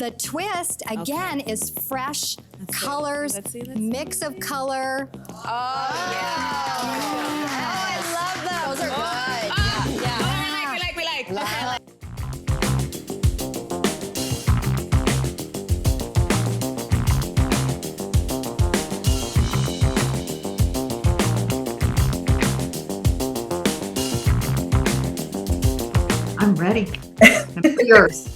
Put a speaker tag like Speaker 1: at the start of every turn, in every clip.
Speaker 1: The twist, again, is fresh colors, mix of color.
Speaker 2: Oh, yeah. Oh, I love those.
Speaker 1: Those are good.
Speaker 2: Yeah. We like.
Speaker 3: I'm ready. I'm yours.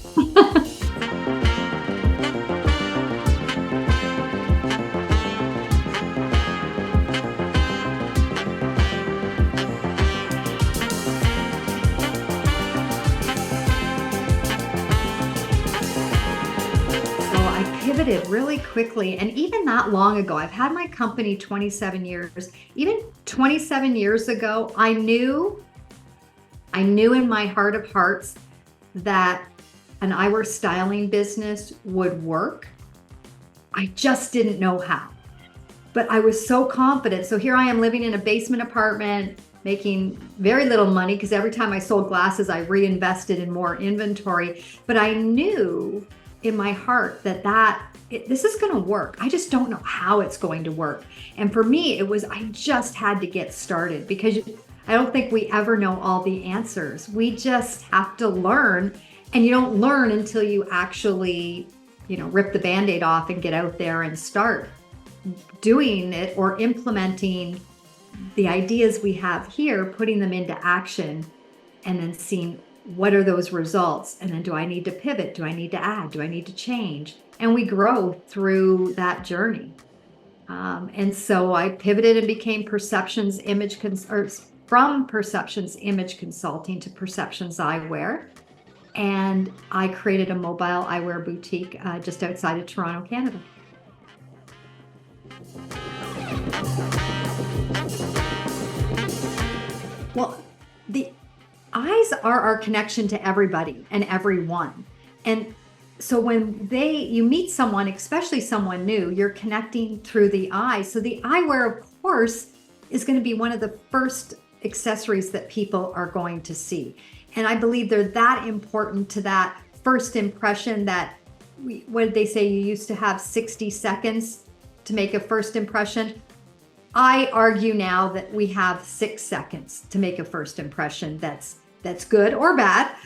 Speaker 3: Pivoted really quickly, and even not long ago, I've had my company 27 years. Even 27 years ago, I knew in my heart of hearts that an eyewear styling business would work. I just didn't know how, but I was so confident. So here I am living in a basement apartment, making very little money because every time I sold glasses, I reinvested in more inventory. But I knew in my heart that this is going to work. I just don't know how it's going to work. And for me, I just had to get started, because I don't think we ever know all the answers. We just have to learn, and you don't learn until you actually, rip the Band-Aid off and get out there and start doing it or implementing the ideas we have here, putting them into action, and then seeing what are those results? And then, do I need to pivot? Do I need to add? Do I need to change? And we grow through that journey. And so I pivoted and became from Perceptions Image Consulting to Perceptions Eyewear. And I created a mobile eyewear boutique just outside of Toronto, Canada. Well, the eyes are our connection to everybody and everyone. And so when you meet someone, especially someone new, you're connecting through the eye. So the eyewear, of course, is going to be one of the first accessories that people are going to see. And I believe they're that important to that first impression that, what did they say? You used to have 60 seconds to make a first impression. I argue now that we have 6 seconds to make a first impression that's good or bad,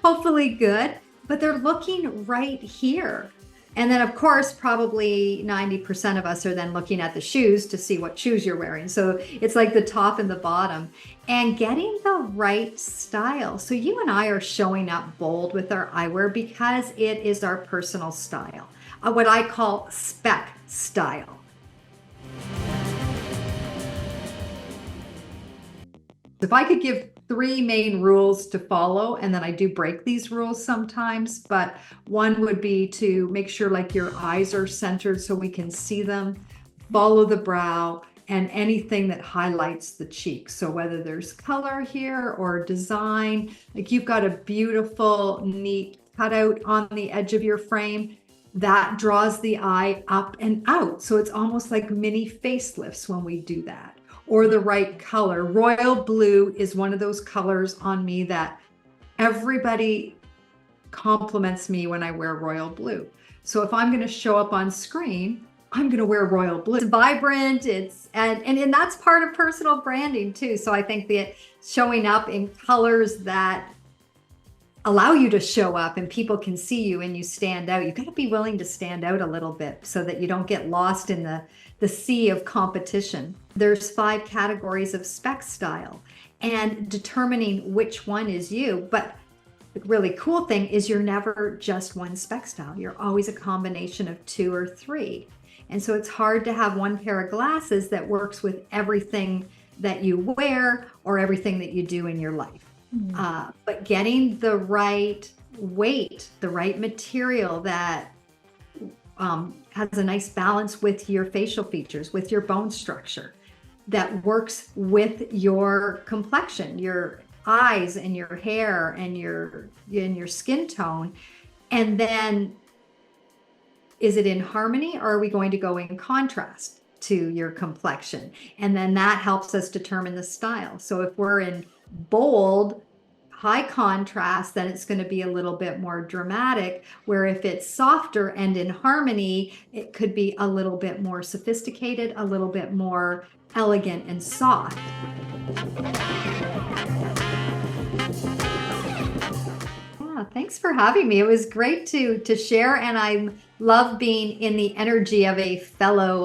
Speaker 3: hopefully good, but they're looking right here. And then, of course, probably 90% of us are then looking at the shoes to see what shoes you're wearing. So it's like the top and the bottom, and getting the right style. So you and I are showing up bold with our eyewear because it is our personal style, what I call spec style. If I could give 3 main rules to follow, and then I do break these rules sometimes, but one would be to make sure your eyes are centered so we can see them, follow the brow, and anything that highlights the cheeks. So whether there's color here or design, you've got a beautiful, neat cutout on the edge of your frame, that draws the eye up and out. So it's almost like mini facelifts when we do that. Or the right color. Royal blue is one of those colors on me that everybody compliments me when I wear royal blue. So if I'm going to show up on screen, I'm going to wear royal blue. It's vibrant, and that's part of personal branding too. So I think that showing up in colors that allow you to show up and people can see you and you stand out. You've got to be willing to stand out a little bit so that you don't get lost in the sea of competition. There's 5 categories of spec style, and determining which one is you. But the really cool thing is you're never just one spec style. You're always a combination of 2 or 3. And so it's hard to have one pair of glasses that works with everything that you wear or everything that you do in your life. But getting the right weight, the right material that has a nice balance with your facial features, with your bone structure, that works with your complexion, your eyes and your hair and your skin tone. And then, is it in harmony, or are we going to go in contrast to your complexion? And then that helps us determine the style. So if we're in bold, high contrast, then it's going to be a little bit more dramatic. Where if it's softer and in harmony, it could be a little bit more sophisticated, a little bit more elegant and soft. Yeah, thanks for having me. It was great to share, and I love being in the energy of a fellow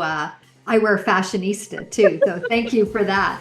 Speaker 3: eyewear fashionista too. So thank you for that.